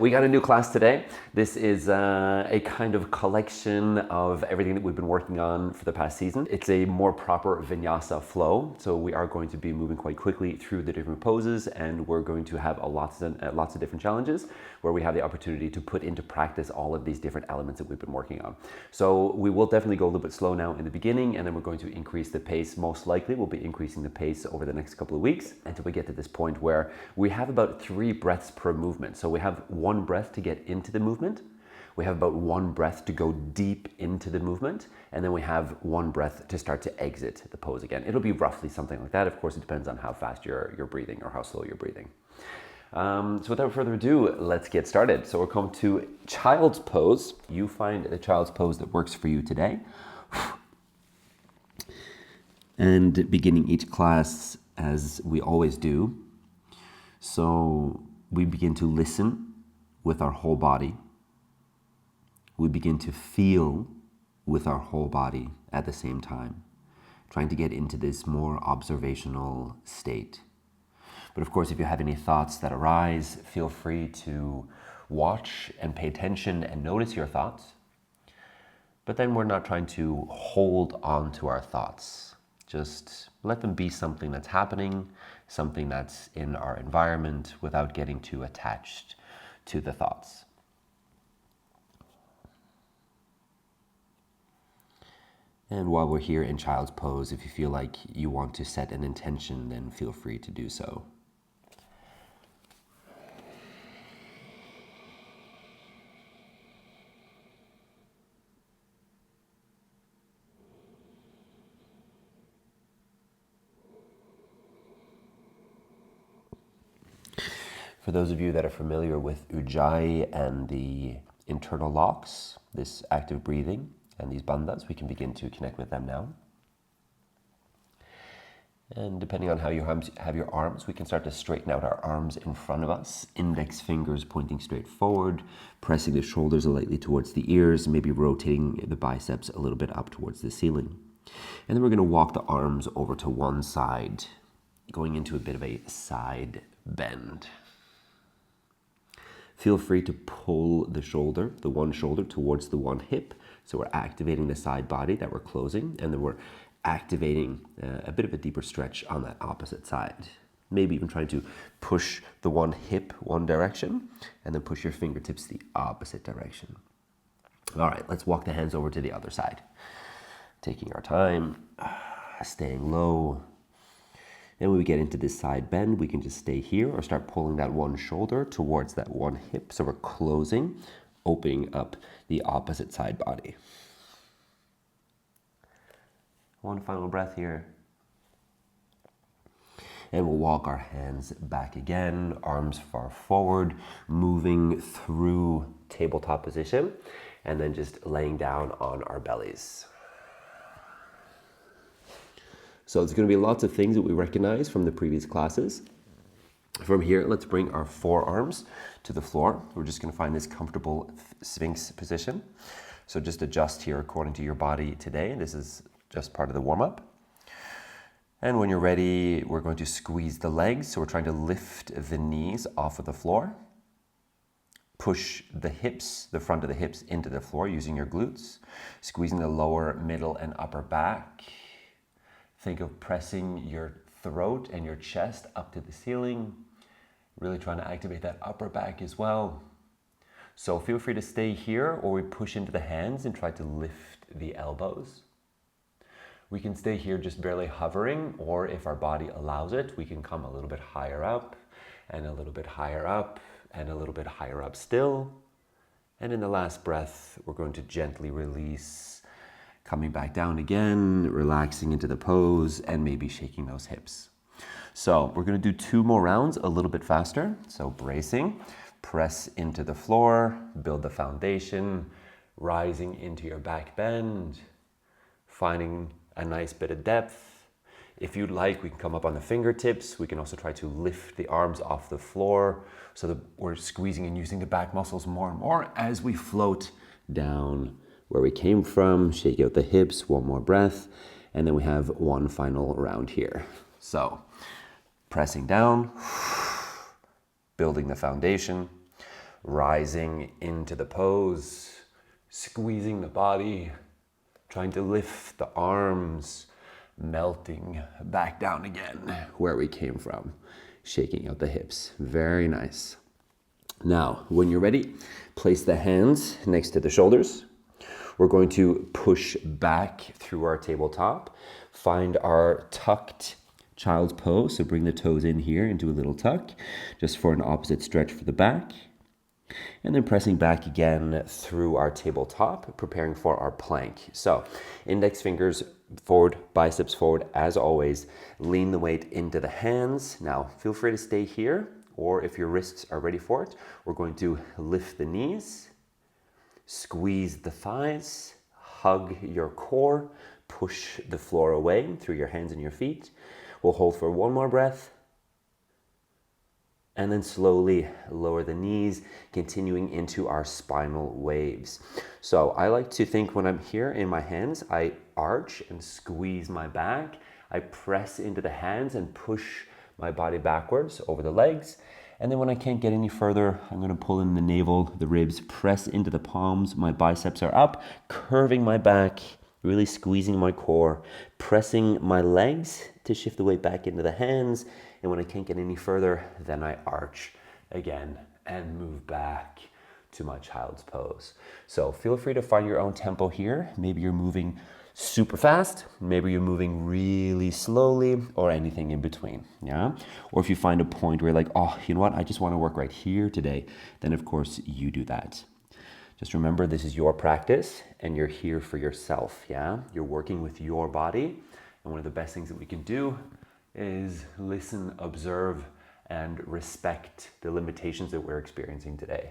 We got a new class today. This is a kind of collection of everything that we've been working on for the past season. It's a more proper vinyasa flow. So we are going to be moving quite quickly through the different poses, and we're going to have lots of different challenges where we have the opportunity to put into practice all of these different elements that we've been working on. So we will definitely go a little bit slow now in the beginning, and then we're going to increase the pace. Most likely we'll be increasing the pace over the next couple of weeks until we get to this point where we have about 3 breaths per movement. So we have 1 breath to get into the movement. We have about 1 breath to go deep into the movement. And then we have 1 breath to start to exit the pose again. It'll be roughly something like that. Of course, it depends on how fast you're breathing or how slow you're breathing. So without further ado, let's get started. So we're coming to child's pose. You find the child's pose that works for you today. And beginning each class as we always do. So we begin to listen with our whole body. We begin to feel with our whole body at the same time, trying to get into this more observational state. But of course, if you have any thoughts that arise, feel free to watch and pay attention and notice your thoughts. But then we're not trying to hold on to our thoughts. Just let them be something that's happening, something that's in our environment without getting too attached to the thoughts. And while we're here in child's pose, if you feel like you want to set an intention, then feel free to do so. For those of you that are familiar with Ujjayi and the internal locks, this active breathing and these bandhas, we can begin to connect with them now. And depending on how you have your arms, we can start to straighten out our arms in front of us, index fingers pointing straight forward, pressing the shoulders lightly towards the ears, maybe rotating the biceps a little bit up towards the ceiling. And then we're going to walk the arms over to one side, going into a bit of a side bend. Feel free to pull the one shoulder towards the one hip. So we're activating the side body that we're closing, and then we're activating a bit of a deeper stretch on that opposite side. Maybe even trying to push the one hip one direction, and then push your fingertips the opposite direction. All right, let's walk the hands over to the other side. Taking our time, staying low. And when we get into this side bend, we can just stay here or start pulling that one shoulder towards that one hip. So we're closing, opening up the opposite side body. One final breath here. And we'll walk our hands back again, arms far forward, moving through tabletop position, and then just laying down on our bellies. So there's going to be lots of things that we recognize from the previous classes. From here, let's bring our forearms to the floor. We're just going to find this comfortable Sphinx position. So just adjust here according to your body today. This is just part of the warm-up. And when you're ready, we're going to squeeze the legs. So we're trying to lift the knees off of the floor. Push the hips, the front of the hips into the floor using your glutes. Squeezing the lower, middle, and upper back. Think of pressing your throat and your chest up to the ceiling. Really trying to activate that upper back as well. So feel free to stay here, or we push into the hands and try to lift the elbows. We can stay here just barely hovering, or if our body allows it, we can come a little bit higher up, and a little bit higher up, and a little bit higher up still. And in the last breath, we're going to gently release, coming back down again, relaxing into the pose, and maybe shaking those hips. So we're going to do 2 more rounds a little bit faster. So bracing, press into the floor, build the foundation, rising into your back bend, finding a nice bit of depth. If you'd like, we can come up on the fingertips. We can also try to lift the arms off the floor so that we're squeezing and using the back muscles more and more as we float down where we came from. Shake out the hips, 1 more breath, and then we have 1 final round here. So pressing down, building the foundation, rising into the pose, squeezing the body, trying to lift the arms, melting back down again where we came from, shaking out the hips. Very nice. Now, when you're ready, place the hands next to the shoulders. We're going to push back through our tabletop, find our tucked child's pose. So bring the toes in here into a little tuck, just for an opposite stretch for the back. And then pressing back again through our tabletop, preparing for our plank. So index fingers forward, biceps forward as always. Lean the weight into the hands. Now feel free to stay here, or if your wrists are ready for it, we're going to lift the knees, squeeze the thighs, hug your core, push the floor away through your hands and your feet. We'll hold for one more breath. And then slowly lower the knees, continuing into our spinal waves. So I like to think when I'm here in my hands, I arch and squeeze my back. I press into the hands and push my body backwards over the legs. And then when I can't get any further, I'm going to pull in the navel, the ribs, press into the palms. My biceps are up, curving my back, really squeezing my core, pressing my legs to shift the weight back into the hands. And when I can't get any further, then I arch again and move back to my child's pose. So feel free to find your own tempo here. Maybe you're moving super fast, maybe you're moving really slowly, or anything in between, yeah? Or if you find a point where you're like, oh, you know what, I just want to work right here today, then of course you do that. Just remember, this is your practice and you're here for yourself, yeah? You're working with your body, and one of the best things that we can do is listen, observe, and respect the limitations that we're experiencing today.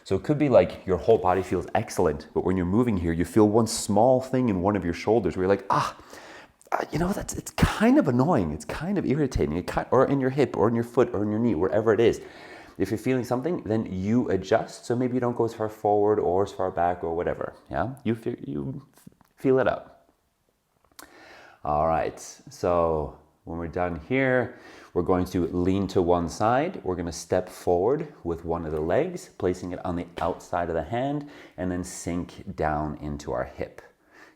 So it could be like your whole body feels excellent, but when you're moving here, you feel one small thing in one of your shoulders where you're like, it's kind of annoying, it's kind of irritating, or in your hip, or in your foot, or in your knee, wherever it is. If you're feeling something, then you adjust, so maybe you don't go as far forward or as far back or whatever, yeah? You feel it out. All right, so when we're done here, we're going to lean to one side. We're going to step forward with one of the legs, placing it on the outside of the hand, and then sink down into our hip.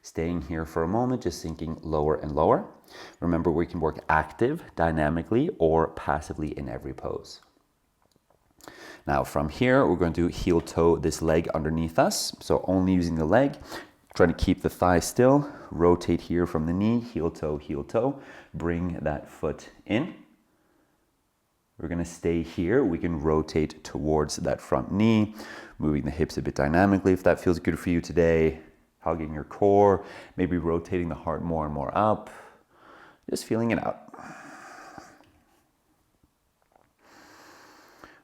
Staying here for a moment, just sinking lower and lower. Remember, we can work active, dynamically, or passively in every pose. Now from here, we're going to heel toe this leg underneath us. So only using the leg, trying to keep the thigh still. Rotate here from the knee, heel toe, bring that foot in. We're gonna stay here. We can rotate towards that front knee, moving the hips a bit dynamically if that feels good for you today. Hugging your core, maybe rotating the heart more and more up. Just feeling it out.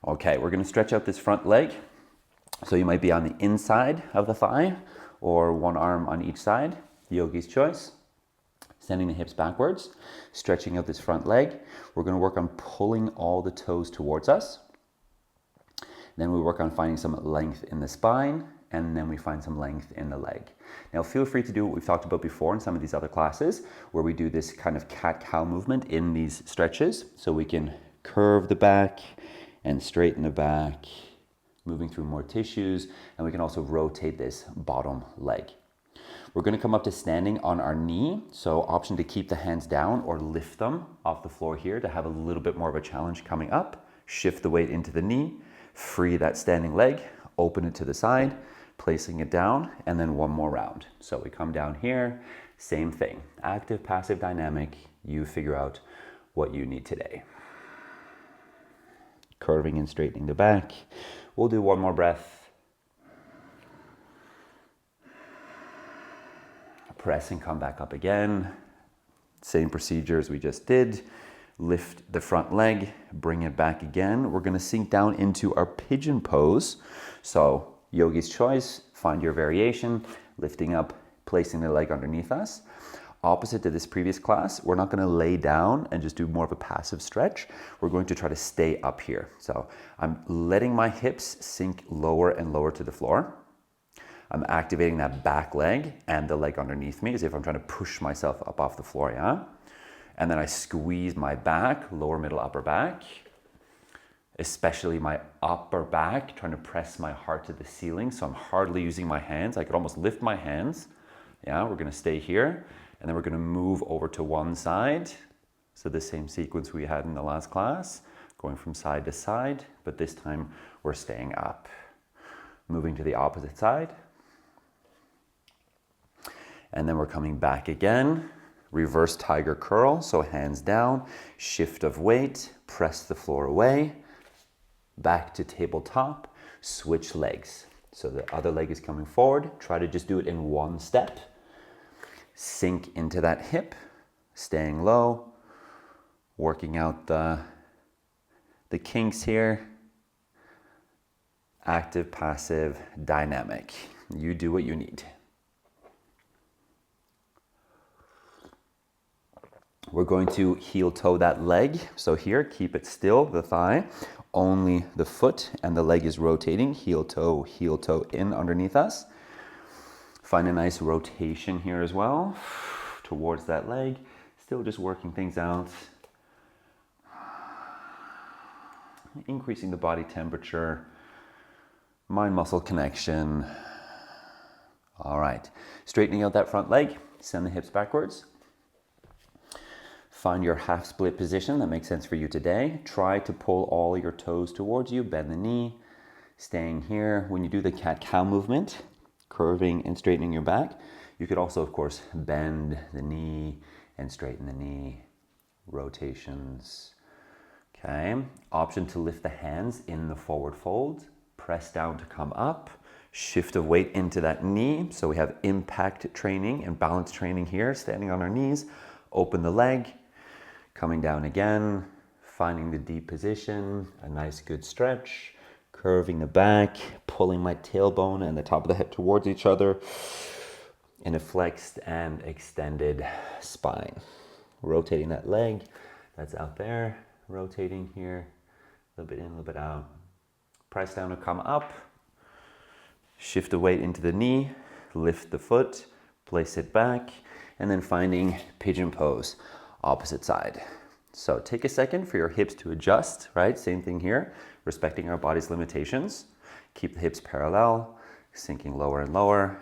Okay, we're gonna stretch out this front leg. So you might be on the inside of the thigh or one arm on each side, yogi's choice. Sending the hips backwards, stretching out this front leg. We're gonna work on pulling all the toes towards us. Then we work on finding some length in the spine, and then we find some length in the leg. Now feel free to do what we've talked about before in some of these other classes, where we do this kind of cat-cow movement in these stretches. So we can curve the back and straighten the back, moving through more tissues, and we can also rotate this bottom leg. We're going to come up to standing on our knee, so option to keep the hands down or lift them off the floor here to have a little bit more of a challenge coming up. Shift the weight into the knee, free that standing leg, open it to the side, placing it down, and then one more round. So we come down here, same thing. Active, passive, dynamic, you figure out what you need today. Curving and straightening the back. We'll do one more breath. Press and come back up again. Same procedure as we just did. Lift the front leg, bring it back again. We're gonna sink down into our pigeon pose. So yogi's choice, find your variation, lifting up, placing the leg underneath us. Opposite to this previous class, we're not gonna lay down and just do more of a passive stretch. We're going to try to stay up here. So I'm letting my hips sink lower and lower to the floor. I'm activating that back leg and the leg underneath me as if I'm trying to push myself up off the floor, yeah? And then I squeeze my back, lower, middle, upper back. especially my upper back, trying to press my heart to the ceiling. So I'm hardly using my hands. I could almost lift my hands. Yeah, we're gonna stay here. And then we're gonna move over to one side. So the same sequence we had in the last class, going from side to side, but this time we're staying up. Moving to the opposite side. And then we're coming back again. Reverse tiger curl, so hands down, shift of weight, press the floor away, back to tabletop, switch legs. So the other leg is coming forward. Try to just do it in one step. Sink into that hip, staying low, working out the kinks here. Active, passive, dynamic. You do what you need. We're going to heel toe that leg. So here, keep it still, the thigh. Only the foot and the leg is rotating. Heel toe in underneath us. Find a nice rotation here as well towards that leg. Still just working things out. Increasing the body temperature. Mind-muscle connection. All right. Straightening out that front leg. Send the hips backwards. Find your half split position that makes sense for you today. Try to pull all your toes towards you. Bend the knee. Staying here. When you do the cat-cow movement, curving and straightening your back, you could also, of course, bend the knee and straighten the knee. Rotations. Okay. Option to lift the hands in the forward fold. Press down to come up. Shift of weight into that knee. So we have impact training and balance training here. Standing on our knees. Open the leg. Coming down again. Finding the deep position. A nice good stretch. Curving the back. Pulling my tailbone and the top of the head towards each other. In a flexed and extended spine. Rotating that leg. That's out there. Rotating here. A little bit in, a little bit out. Press down to come up. Shift the weight into the knee. Lift the foot. Place it back. And then finding pigeon pose, opposite side. So take a second for your hips to adjust, right? Same thing here, respecting our body's limitations. Keep the hips parallel, sinking lower and lower.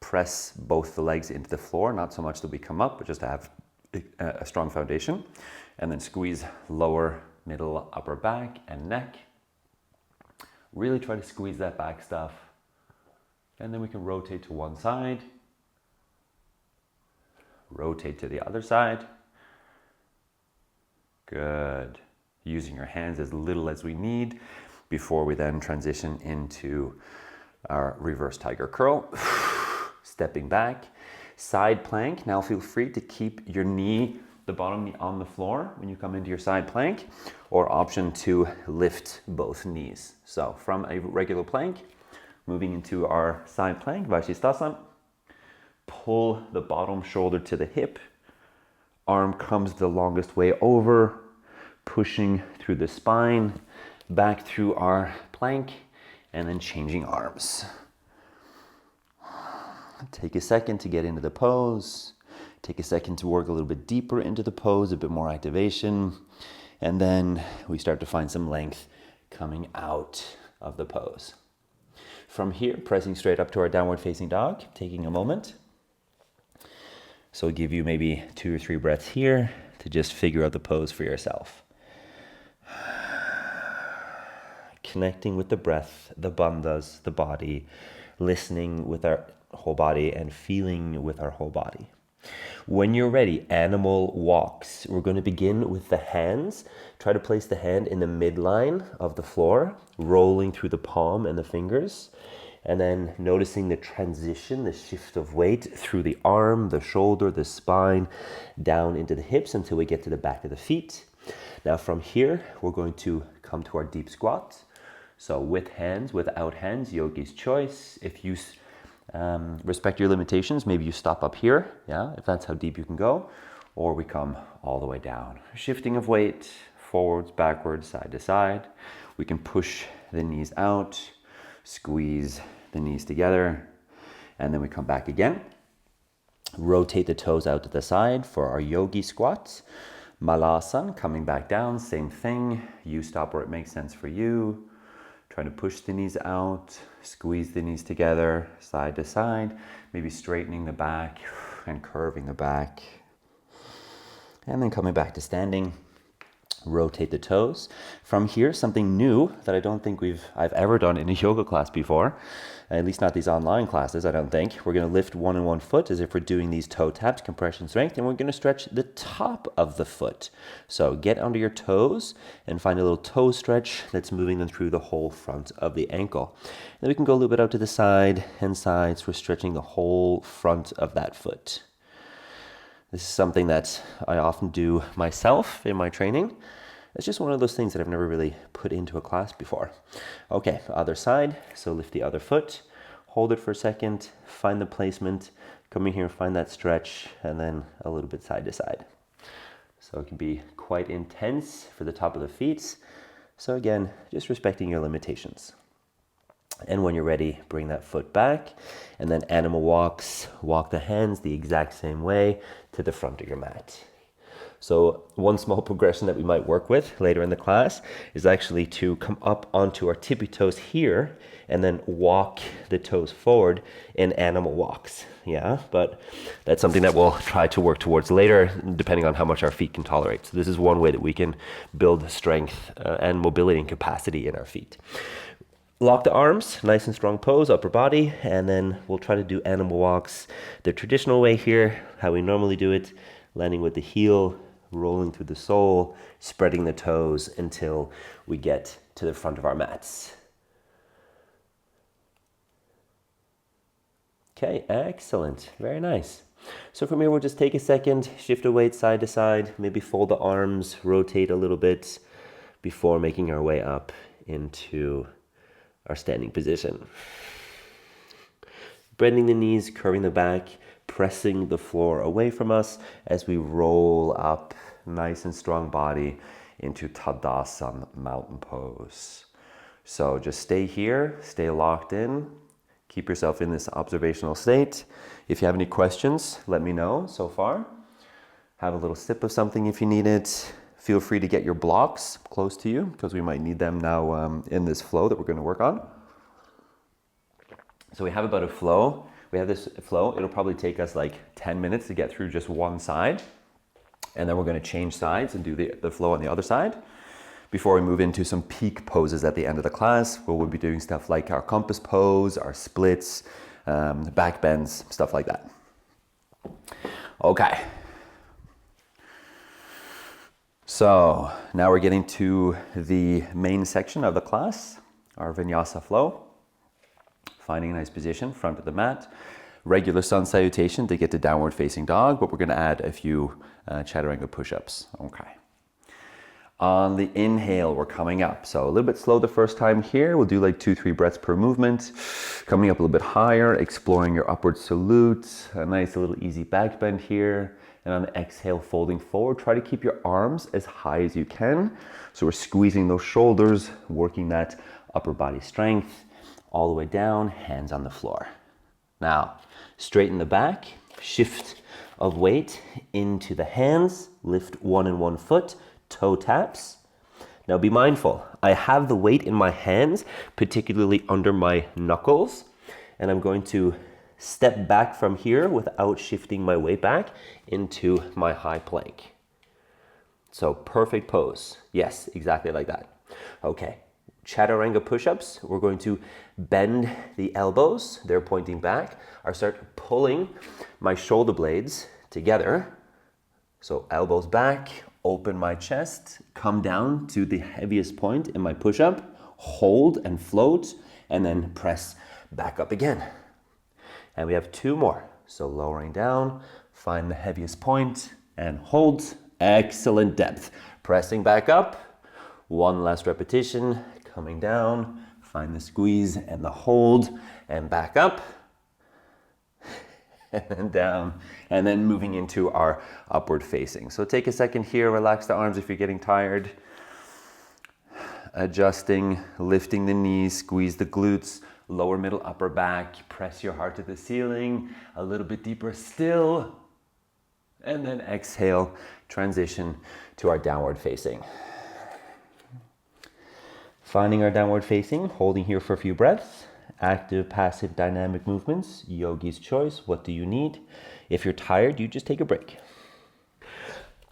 Press both the legs into the floor, not so much that we come up, but just to have a strong foundation. And then squeeze lower, middle, upper back and neck. Really try to squeeze that back stuff. And then we can rotate to one side. Rotate to the other side. Good. Using your hands as little as we need before we then transition into our reverse tiger curl. Stepping back. Side plank. Now feel free to keep your knee, the bottom knee on the floor when you come into your side plank, or option to lift both knees. So from a regular plank, moving into our side plank, Vashisthasana. Pull the bottom shoulder to the hip. Arm comes the longest way over, pushing through the spine, back through our plank, and then changing arms. Take a second to get into the pose. Take a second to work a little bit deeper into the pose, a bit more activation. And then we start to find some length coming out of the pose. From here, pressing straight up to our downward facing dog, taking a moment. So I'll give you maybe 2 or 3 breaths here to just figure out the pose for yourself. Connecting with the breath, the bandhas, the body, listening with our whole body and feeling with our whole body. When you're ready, animal walks. We're going to begin with the hands. Try to place the hand in the midline of the floor, rolling through the palm and the fingers. And then noticing the transition, the shift of weight through the arm, the shoulder, the spine, down into the hips until we get to the back of the feet. Now from here, we're going to come to our deep squat. So with hands, without hands, yogi's choice. If you respect your limitations, maybe you stop up here, yeah, if that's how deep you can go, or we come all the way down. Shifting of weight, forwards, backwards, side to side. We can push the knees out, squeeze the knees together, and then we come back again. Rotate the toes out to the side for our yogi squats. Malasan, coming back down, same thing. You stop where it makes sense for you. Trying to push the knees out, squeeze the knees together, side to side, maybe straightening the back and curving the back. And then coming back to standing, rotate the toes. From here, something new that I don't think I've ever done in a yoga class before, at least not these online classes, I don't think. We're going to lift one and one foot as if we're doing these toe taps, compression strength, and we're going to stretch the top of the foot. So get under your toes and find a little toe stretch that's moving them through the whole front of the ankle. Then we can go a little bit out to the side and sides. We're stretching the whole front of that foot. This is something that I often do myself in my training. It's just one of those things that I've never really put into a class before. Okay, other side. So lift the other foot, hold it for a second, find the placement, come in here, find that stretch, and then a little bit side to side. So it can be quite intense for the top of the feet. So again, just respecting your limitations. And when you're ready, bring that foot back, and then animal walks, walk the hands the exact same way to the front of your mat. So one small progression that we might work with later in the class is actually to come up onto our tippy toes here and then walk the toes forward in animal walks. Yeah, but that's something that we'll try to work towards later, depending on how much our feet can tolerate. So this is one way that we can build strength and mobility and capacity in our feet. Lock the arms, nice and strong pose, upper body, and then we'll try to do animal walks the traditional way here, how we normally do it, landing with the heel, rolling through the sole, spreading the toes until we get to the front of our mats. Okay, excellent, very nice. So from here, we'll just take a second, shift the weight side to side, maybe fold the arms, rotate a little bit before making our way up into our standing position. Bending the knees, curving the back, pressing the floor away from us as we roll up, nice and strong body, into Tadasana, mountain pose. So just stay here, stay locked in, keep yourself in this observational state. If you have any questions, let me know so far. Have a little sip of something if you need it. Feel free to get your blocks close to you because we might need them now in this flow that we're going to work on. So we have about a flow. We have this flow. It'll probably take us like 10 minutes to get through just one side. And then we're going to change sides and do the flow on the other side before we move into some peak poses at the end of the class, where we'll be doing stuff like our compass pose, our splits, back bends, stuff like that. Okay. So now we're getting to the main section of the class, our vinyasa flow. Finding a nice position, front of the mat. Regular sun salutation to get to downward facing dog, but we're going to add a few chaturanga push-ups. Okay. On the inhale, we're coming up. So a little bit slow the first time here. We'll do like 2-3 breaths per movement. Coming up a little bit higher, exploring your upward salute. A nice little easy back bend here. And on the exhale, folding forward. Try to keep your arms as high as you can. So we're squeezing those shoulders, working that upper body strength. All the way down, hands on the floor. Now, straighten the back, shift of weight into the hands, lift one and one foot, toe taps. Now be mindful, I have the weight in my hands, particularly under my knuckles, and I'm going to step back from here without shifting my weight back into my high plank. So perfect pose. Yes, exactly like that. Okay. Chaturanga push-ups, we're going to bend the elbows, they're pointing back. I start pulling my shoulder blades together. So elbows back, open my chest, come down to the heaviest point in my push-up, hold and float, and then press back up again. And we have 2 more. So lowering down, find the heaviest point and hold. Excellent depth. Pressing back up, 1 last repetition. Coming down, find the squeeze and the hold, and back up, and then down, and then moving into our upward facing. So take a second here, relax the arms if you're getting tired. Adjusting, lifting the knees, squeeze the glutes, lower middle, upper back, press your heart to the ceiling, a little bit deeper still, And then exhale, transition to our downward facing. Finding our downward facing, holding here for a few breaths. Active, passive, dynamic movements, yogi's choice. What do you need? If you're tired, you just take a break.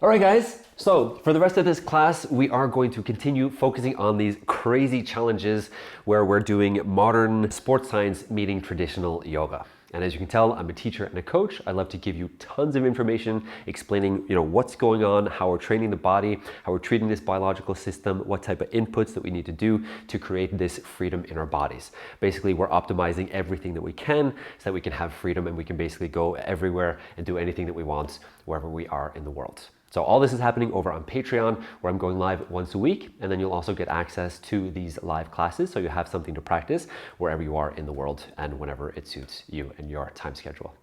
All right, guys. So for the rest of this class, we are going to continue focusing on these crazy challenges where we're doing modern sports science meeting traditional yoga. And as you can tell, I'm a teacher and a coach. I love to give you tons of information explaining, what's going on, how we're training the body, how we're treating this biological system, what type of inputs that we need to do to create this freedom in our bodies. Basically, we're optimizing everything that we can so that we can have freedom and we can basically go everywhere and do anything that we want wherever we are in the world. So all this is happening over on Patreon, where I'm going live once a week, and then you'll also get access to these live classes, so you have something to practice wherever you are in the world and whenever it suits you and your time schedule.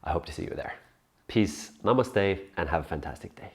I hope to see you there. Peace, namaste, and have a fantastic day.